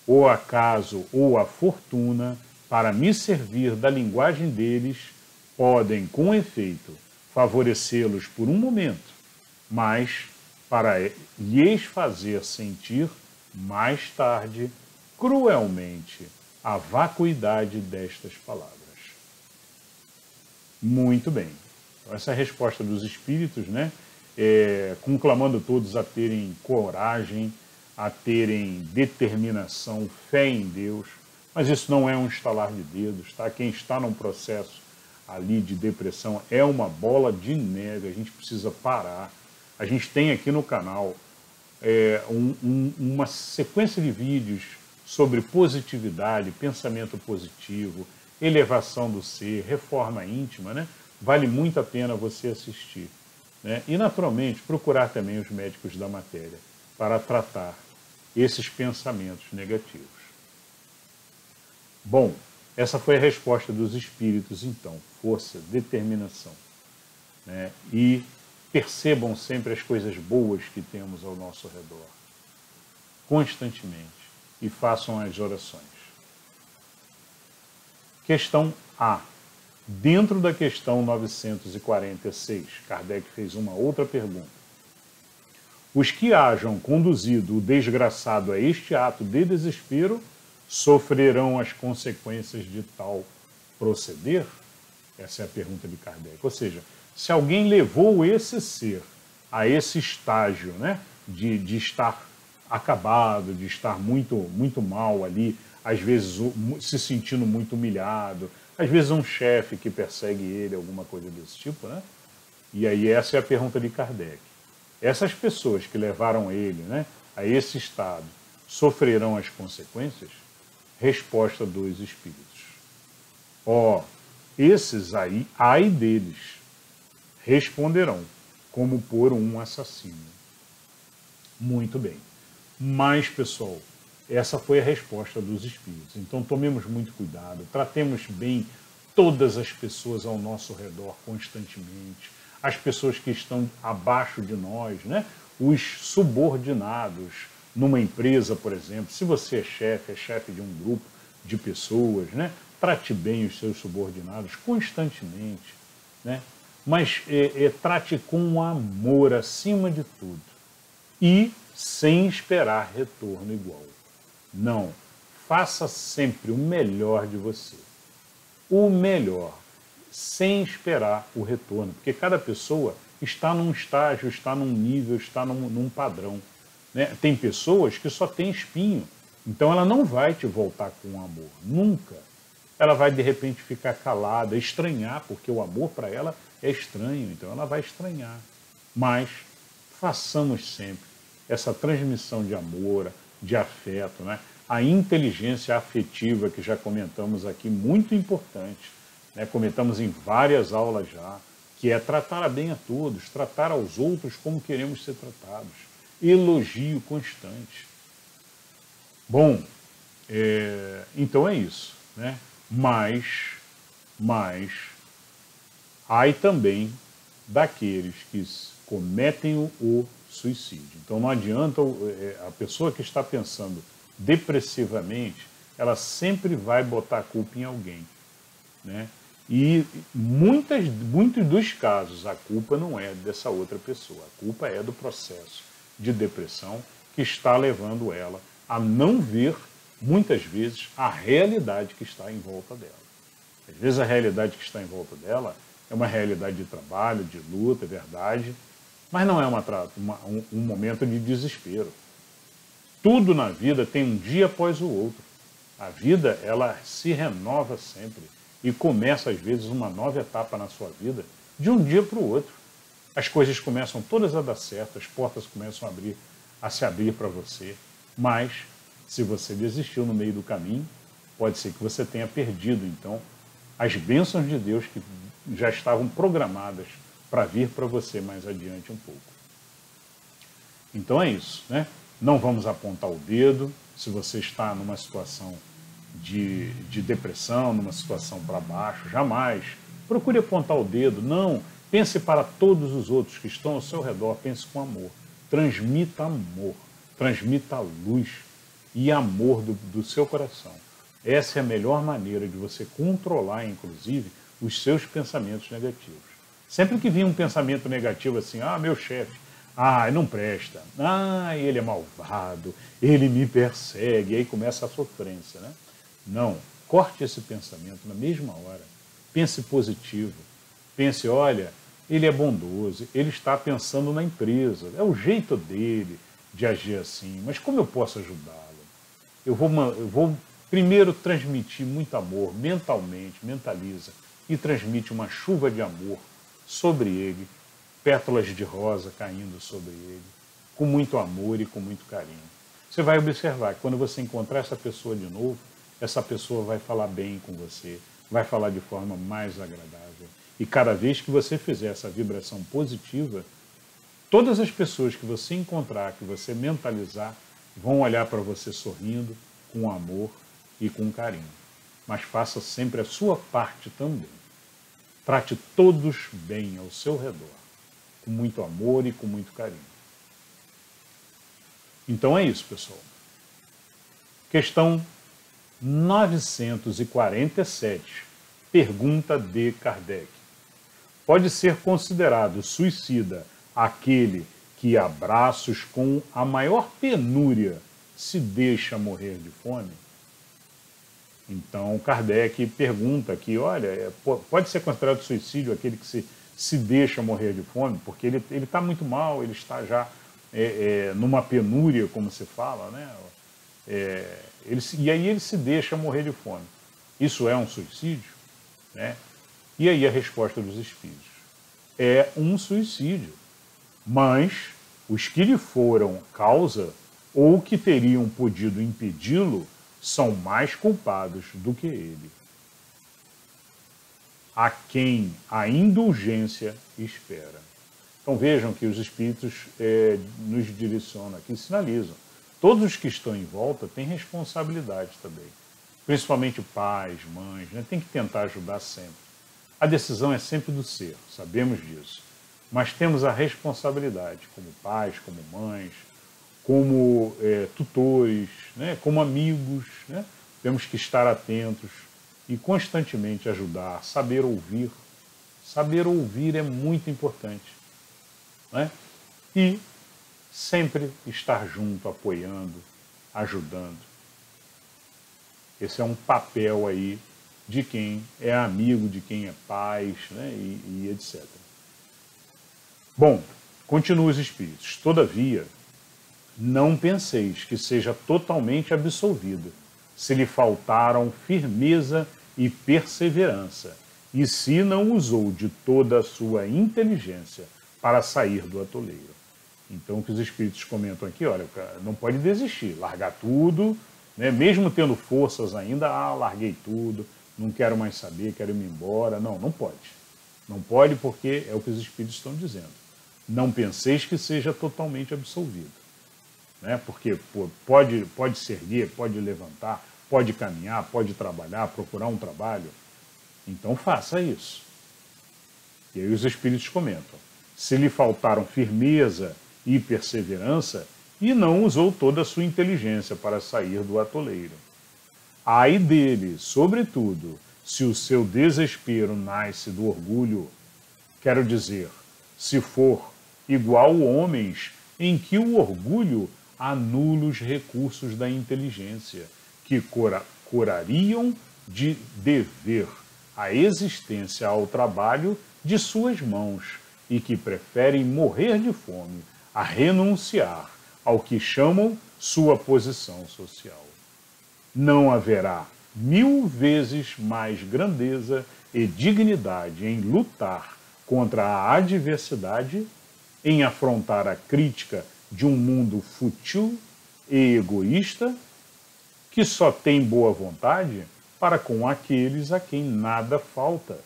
O acaso ou a fortuna, para me servir da linguagem deles, podem, com efeito, favorecê-los por um momento, mas para lhes fazer sentir, mais tarde, cruelmente, a vacuidade destas palavras. Muito bem. Essa é a resposta dos espíritos, né? Conclamando todos a terem coragem, a terem determinação, fé em Deus. Mas isso não é um estalar de dedos, tá? Quem está num processo ali de depressão é uma bola de neve, a gente precisa parar. A gente tem aqui no canal uma sequência de vídeos sobre positividade, pensamento positivo, elevação do ser, reforma íntima, né? Vale muito a pena você assistir, né? E, naturalmente, procurar também os médicos da matéria para tratar esses pensamentos negativos. Bom, essa foi a resposta dos espíritos, então. Força, determinação, né? E percebam sempre as coisas boas que temos ao nosso redor, constantemente, e façam as orações. Questão A. Dentro da questão 946, Kardec fez uma outra pergunta. Os que hajam conduzido o desgraçado a este ato de desespero sofrerão as consequências de tal proceder? Essa é a pergunta de Kardec. Ou seja, se alguém levou esse ser a esse estágio, né, de estar acabado, de estar muito mal ali, às vezes se sentindo muito humilhado, às vezes um chefe que persegue ele, alguma coisa desse tipo, né? E aí essa é a pergunta de Kardec. Essas pessoas que levaram ele, né, a esse estado sofrerão as consequências? Resposta dos espíritos. Esses aí, ai deles, responderão como por um assassino. Muito bem. Mas, pessoal, essa foi a resposta dos espíritos. Então tomemos muito cuidado, tratemos bem todas as pessoas ao nosso redor constantemente, as pessoas que estão abaixo de nós, né? Os subordinados numa empresa, por exemplo. Se você é chefe de um grupo de pessoas, né? Trate bem os seus subordinados constantemente, né? Mas trate com amor acima de tudo e sem esperar retorno igual. Não, faça sempre o melhor de você. O melhor, sem esperar o retorno, porque cada pessoa está num estágio, está num nível, está num padrão, né? Tem pessoas que só têm espinho, então ela não vai te voltar com amor, nunca. Ela vai de repente ficar calada, estranhar, porque o amor para ela é estranho, então ela vai estranhar. Mas façamos sempre essa transmissão de amor, de afeto, né? A inteligência afetiva, que já comentamos aqui, muito importante, né? Comentamos em várias aulas já, que é tratar bem a todos, tratar aos outros como queremos ser tratados, elogio constante. Bom, então é isso. né? Mas há também daqueles que cometem o suicídio. Então não adianta a pessoa que está pensando depressivamente, ela sempre vai botar a culpa em alguém, né? E muitos dos casos a culpa não é dessa outra pessoa, a culpa é do processo de depressão que está levando ela a não ver, muitas vezes, a realidade que está em volta dela. Às vezes a realidade que está em volta dela é uma realidade de trabalho, de luta, é verdade, mas não é um momento de desespero. Tudo na vida tem um dia após o outro. A vida, ela se renova sempre e começa, às vezes, uma nova etapa na sua vida de um dia para o outro. As coisas começam todas a dar certo, as portas começam a se abrir para você, mas se você desistiu no meio do caminho, pode ser que você tenha perdido, então, as bênçãos de Deus que já estavam programadas para vir para você mais adiante um pouco. Então é isso, né? Não vamos apontar o dedo. Se você está numa situação de depressão, numa situação para baixo, jamais procure apontar o dedo. Não, pense para todos os outros que estão ao seu redor, pense com amor. Amor, transmita luz e amor do seu coração. Essa é a melhor maneira de você controlar, inclusive, os seus pensamentos negativos. Sempre que vir um pensamento negativo assim, meu chefe, não presta, ele é malvado, ele me persegue, aí começa a sofrência, né? Não, corte esse pensamento na mesma hora, pense positivo, pense, olha, ele é bondoso, ele está pensando na empresa, é o jeito dele de agir assim, mas como eu posso ajudá-lo? Eu vou primeiro transmitir muito amor mentalmente, mentaliza, e transmite uma chuva de amor sobre ele, pétalas de rosa caindo sobre ele, com muito amor e com muito carinho. Você vai observar que quando você encontrar essa pessoa de novo, essa pessoa vai falar bem com você, vai falar de forma mais agradável. E cada vez que você fizer essa vibração positiva, todas as pessoas que você encontrar, que você mentalizar, vão olhar para você sorrindo, com amor e com carinho. Mas faça sempre a sua parte também. Trate todos bem ao seu redor, com muito amor e com muito carinho. Então é isso, pessoal. Questão 947. Pergunta de Kardec. Pode ser considerado suicida aquele que, a braços com a maior penúria, se deixa morrer de fome? Então, Kardec pergunta aqui, olha, pode ser considerado suicídio aquele que se deixa morrer de fome, porque ele está muito mal, ele está já numa penúria, como se fala, né? E aí ele se deixa morrer de fome. Isso é um suicídio? Né? E aí a resposta dos espíritos. É um suicídio, mas os que lhe foram causa ou que teriam podido impedi-lo são mais culpados do que ele. A quem a indulgência espera. Então vejam que os espíritos nos direcionam aqui, sinalizam. Todos os que estão em volta têm responsabilidade também. Principalmente pais, mães, né? Tem que tentar ajudar sempre. A decisão é sempre do ser, sabemos disso. Mas temos a responsabilidade, como pais, como mães, como tutores, né? Como amigos, né? Temos que estar atentos e constantemente ajudar, saber ouvir. Saber ouvir é muito importante, né? E sempre estar junto, apoiando, ajudando. Esse é um papel aí de quem é amigo, de quem é pai, né? e etc. Bom, continuam os espíritos. Todavia, não penseis que seja totalmente absolvida, se lhe faltaram firmeza e perseverança, e se não usou de toda a sua inteligência para sair do atoleiro. Então, o que os espíritos comentam aqui, olha, não pode desistir, largar tudo, né? Mesmo tendo forças ainda, larguei tudo, não quero mais saber, quero ir embora. Não, não pode. Não pode porque é o que os espíritos estão dizendo. Não penseis que seja totalmente absolvido. Né? Porque pode se erguer, pode levantar, pode caminhar, pode trabalhar, procurar um trabalho, então faça isso. E aí os espíritos comentam: se lhe faltaram firmeza e perseverança, e não usou toda a sua inteligência para sair do atoleiro. Ai dele, sobretudo, se o seu desespero nasce do orgulho, quero dizer, se for igual homens em que o orgulho anula os recursos da inteligência, que curariam de dever a existência ao trabalho de suas mãos e que preferem morrer de fome a renunciar ao que chamam sua posição social. Não haverá 1000 vezes mais grandeza e dignidade em lutar contra a adversidade, em afrontar a crítica de um mundo fútil e egoísta, que só tem boa vontade para com aqueles a quem nada falta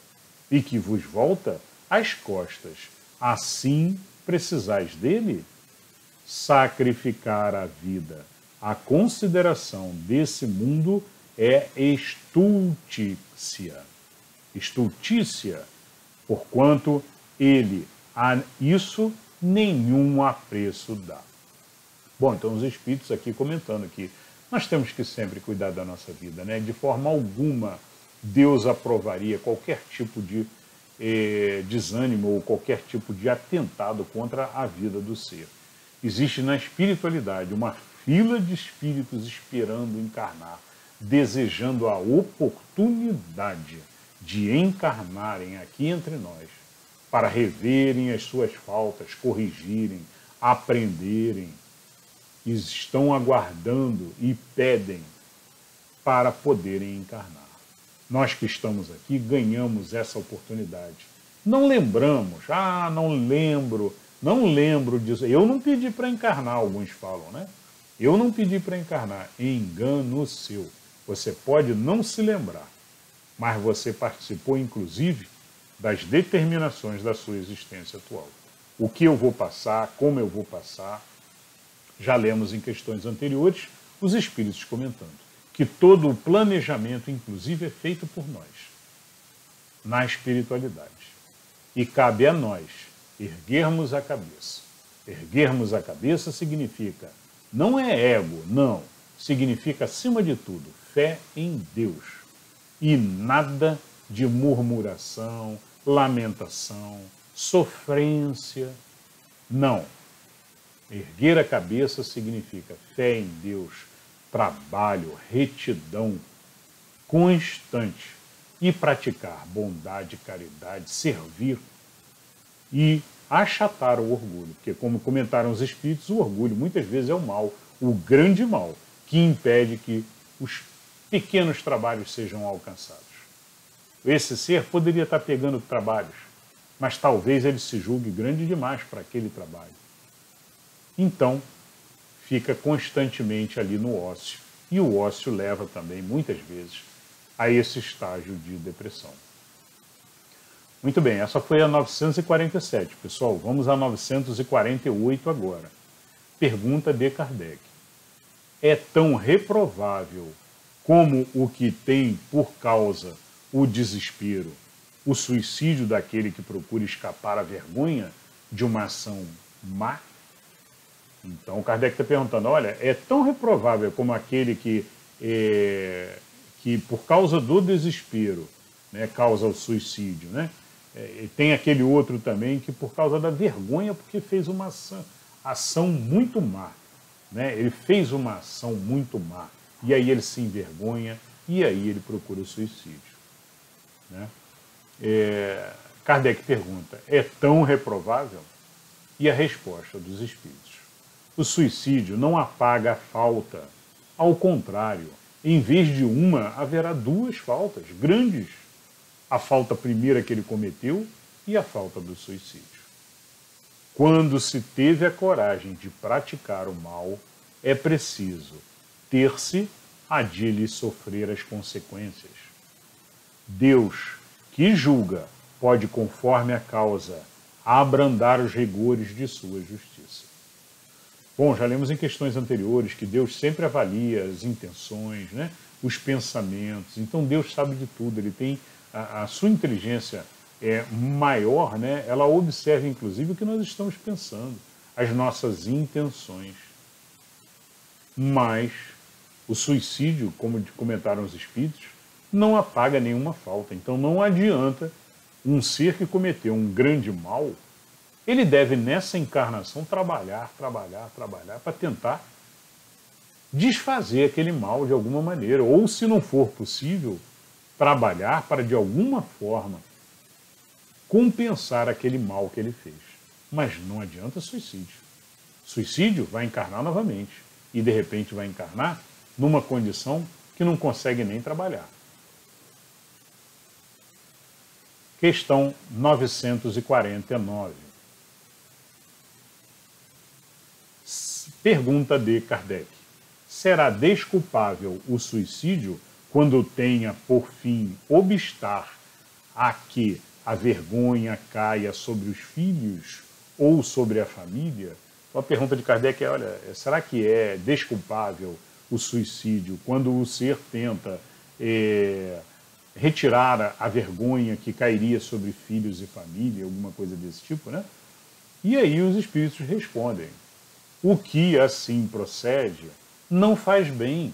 e que vos volta às costas. Assim precisais dele? Sacrificar a vida à consideração desse mundo é estultícia. Estultícia, porquanto ele a isso nenhum apreço dá. Bom, então os espíritos aqui comentando que nós temos que sempre cuidar da nossa vida, né? De forma alguma Deus aprovaria qualquer tipo de desânimo ou qualquer tipo de atentado contra a vida do ser. Existe na espiritualidade uma fila de espíritos esperando encarnar, desejando a oportunidade de encarnarem aqui entre nós, para reverem as suas faltas, corrigirem, aprenderem. Estão aguardando e pedem para poderem encarnar. Nós que estamos aqui ganhamos essa oportunidade. Não lembramos, não lembro disso. Eu não pedi para encarnar, alguns falam, né? Eu não pedi para encarnar. Engano seu. Você pode não se lembrar, mas você participou, inclusive, das determinações da sua existência atual. O que eu vou passar, como eu vou passar. Já lemos em questões anteriores os espíritos comentando que todo o planejamento, inclusive, é feito por nós, na espiritualidade. E cabe a nós erguermos a cabeça. Erguermos a cabeça significa, não é ego, não. Significa, acima de tudo, fé em Deus. E nada de murmuração, lamentação, sofrência. Não. Erguer a cabeça significa fé em Deus, trabalho, retidão constante e praticar bondade, caridade, servir e achatar o orgulho. Porque, como comentaram os espíritos, o orgulho muitas vezes é o mal, o grande mal, que impede que os pequenos trabalhos sejam alcançados. Esse ser poderia estar pegando trabalhos, mas talvez ele se julgue grande demais para aquele trabalho. Então, fica constantemente ali no ócio. E o ócio leva também, muitas vezes, a esse estágio de depressão. Muito bem, essa foi a 947. Pessoal, vamos a 948 agora. Pergunta de Kardec. É tão reprovável como o que tem por causa o desespero, o suicídio daquele que procura escapar à vergonha de uma ação má? Então, o Kardec está perguntando, olha, é tão reprovável como aquele que por causa do desespero, né, causa o suicídio, né? E tem aquele outro também que por causa da vergonha, porque fez uma ação muito má, né? Ele fez uma ação muito má, e aí ele se envergonha, e aí ele procura o suicídio, né? Kardec pergunta, é tão reprovável? E a resposta dos espíritos. O suicídio não apaga a falta. Ao contrário, em vez de uma, haverá duas faltas grandes. A falta primeira que ele cometeu e a falta do suicídio. Quando se teve a coragem de praticar o mal, é preciso ter-se a de lhe sofrer as consequências. Deus, que julga, pode, conforme a causa, abrandar os rigores de sua justiça. Bom, já lemos em questões anteriores que Deus sempre avalia as intenções, né? Os pensamentos. Então Deus sabe de tudo, ele tem a sua inteligência maior, né? Ela observa inclusive o que nós estamos pensando, as nossas intenções. Mas o suicídio, como comentaram os espíritos, não apaga nenhuma falta. Então não adianta um ser que cometeu um grande mal, ele deve nessa encarnação trabalhar para tentar desfazer aquele mal de alguma maneira. Ou, se não for possível, trabalhar para de alguma forma compensar aquele mal que ele fez. Mas não adianta suicídio. Suicídio vai encarnar novamente. E de repente vai encarnar numa condição que não consegue nem trabalhar. Questão 949. Pergunta de Kardec. Será desculpável o suicídio quando tenha por fim obstar a que a vergonha caia sobre os filhos ou sobre a família? Então a pergunta de Kardec é, olha, será que é desculpável o suicídio quando o ser tenta retirar a vergonha que cairia sobre filhos e família, alguma coisa desse tipo, né? E aí os espíritos respondem, o que assim procede não faz bem,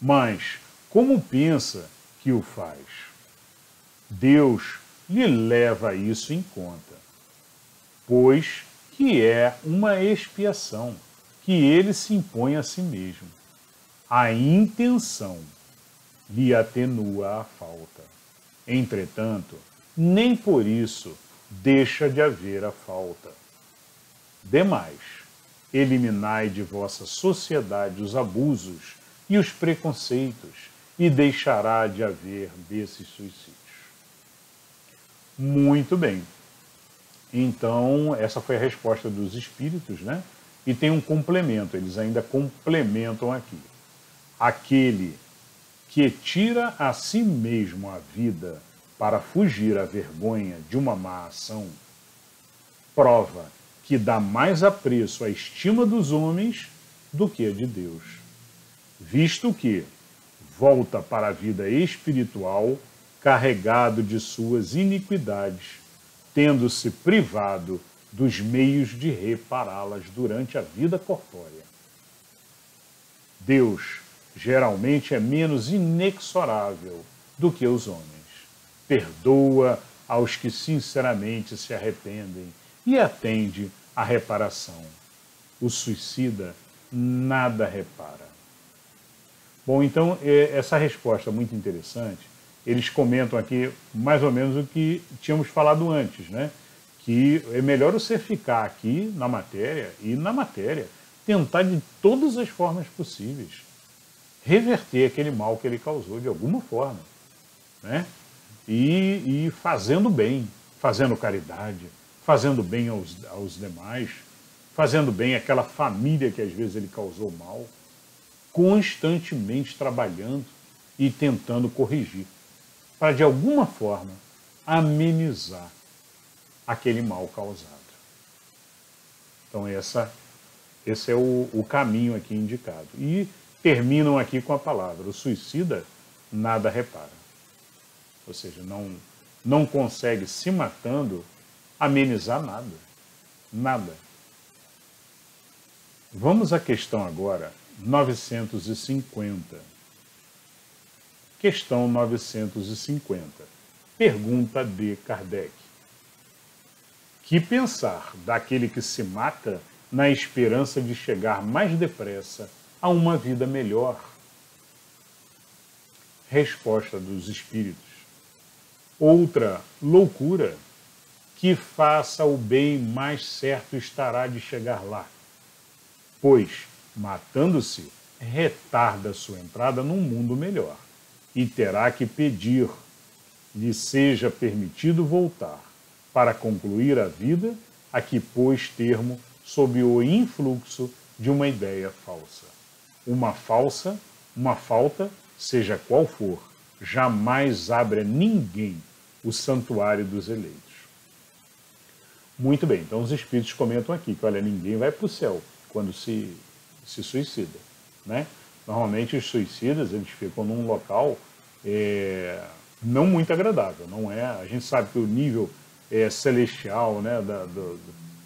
mas como pensa que o faz? Deus lhe leva isso em conta, pois que é uma expiação que ele se impõe a si mesmo. A intenção lhe atenua a falta. Entretanto, nem por isso deixa de haver a falta. Demais, eliminai de vossa sociedade os abusos e os preconceitos, e deixará de haver desses suicídios. Muito bem. Então, essa foi a resposta dos espíritos, né? E tem um complemento, eles ainda complementam aqui. Aquele que tira a si mesmo a vida para fugir à vergonha de uma má ação, prova que dá mais apreço à estima dos homens do que a de Deus, visto que volta para a vida espiritual carregado de suas iniquidades, tendo-se privado dos meios de repará-las durante a vida corpórea. Deus geralmente é menos inexorável do que os homens. Perdoa aos que sinceramente se arrependem e atende à reparação. O suicida nada repara. Bom, então, essa resposta é muito interessante. Eles comentam aqui mais ou menos o que tínhamos falado antes, né? Que é melhor você ficar aqui na matéria e na matéria tentar de todas as formas possíveis reverter aquele mal que ele causou de alguma forma, né? E fazendo bem, fazendo caridade, fazendo bem aos demais, fazendo bem àquela família que às vezes ele causou mal, constantemente trabalhando e tentando corrigir, para de alguma forma amenizar aquele mal causado. Então esse é o caminho aqui indicado. E terminam aqui com a palavra, o suicida nada repara. Ou seja, não consegue, se matando, amenizar nada. Nada. Vamos à questão agora 950. Questão 950. Pergunta de Kardec. Que pensar daquele que se mata na esperança de chegar mais depressa a uma vida melhor? Resposta dos espíritos. Outra loucura, que faça o bem mais certo estará de chegar lá, pois, matando-se, retarda sua entrada num mundo melhor, e terá que pedir lhe seja permitido voltar, para concluir a vida a que pôs termo sob o influxo de uma ideia falsa. Uma falta, seja qual for, jamais abre a ninguém o santuário dos eleitos. Muito bem, então os espíritos comentam aqui que, olha, ninguém vai para o céu. quando se suicida, né? Normalmente os suicidas, eles ficam num local não muito agradável, não é? A gente sabe que o nível celestial, né, do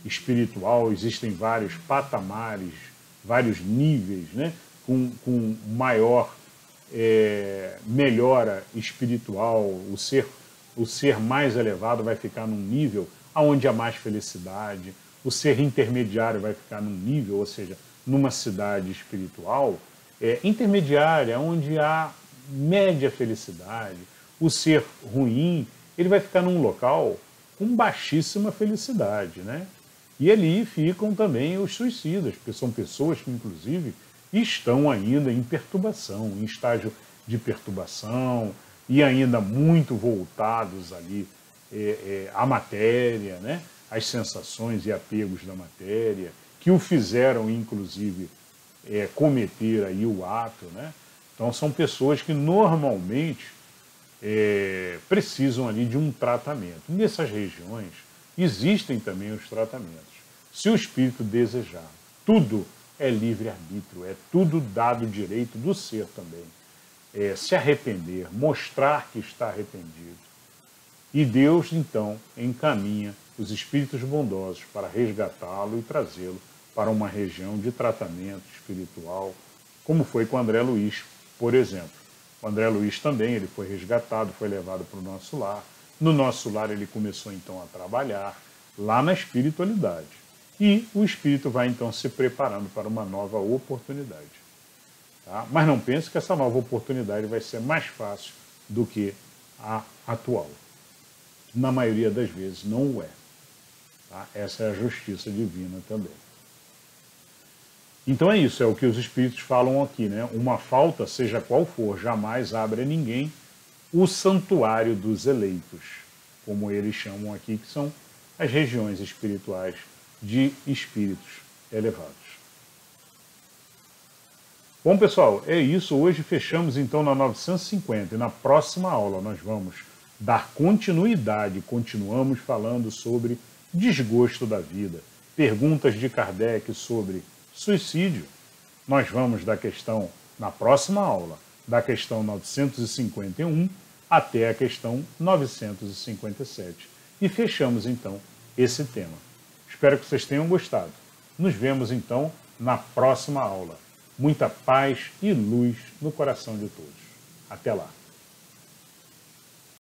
espiritual, existem vários patamares, vários níveis, né, com maior melhora espiritual, o ser mais elevado vai ficar num nível onde há mais felicidade, o ser intermediário vai ficar num nível, ou seja, numa cidade espiritual intermediária, onde há média felicidade. O ser ruim, ele vai ficar num local com baixíssima felicidade, né? E ali ficam também os suicidas, porque são pessoas que, inclusive, estão ainda em perturbação, em estágio de perturbação, e ainda muito voltados ali à matéria, né? Às sensações e apegos da matéria, que o fizeram, inclusive, cometer aí o ato, né? Então são pessoas que normalmente precisam ali de um tratamento. Nessas regiões existem também os tratamentos. Se o espírito desejar, tudo é livre-arbítrio, é tudo dado direito do ser também. Se arrepender, mostrar que está arrependido. E Deus, então, encaminha os espíritos bondosos para resgatá-lo e trazê-lo para uma região de tratamento espiritual, como foi com André Luiz, por exemplo. O André Luiz também, ele foi resgatado, foi levado para o nosso lar. No nosso lar ele começou então a trabalhar lá na espiritualidade. E o espírito vai então se preparando para uma nova oportunidade. Tá? Mas não pense que essa nova oportunidade vai ser mais fácil do que a atual. Na maioria das vezes não o é. Tá? Essa é a justiça divina também. Então é isso, é o que os espíritos falam aqui, né? Uma falta, seja qual for, jamais abre a ninguém o santuário dos eleitos, como eles chamam aqui, que são as regiões espirituais de espíritos elevados. Bom, pessoal, é isso. Hoje fechamos então na 950 e na próxima aula nós vamos dar continuidade, continuamos falando sobre desgosto da vida, perguntas de Kardec sobre suicídio. Nós vamos da questão, na próxima aula, da questão 951 até a questão 957. E fechamos, então, esse tema. Espero que vocês tenham gostado. Nos vemos, então, na próxima aula. Muita paz e luz no coração de todos. Até lá.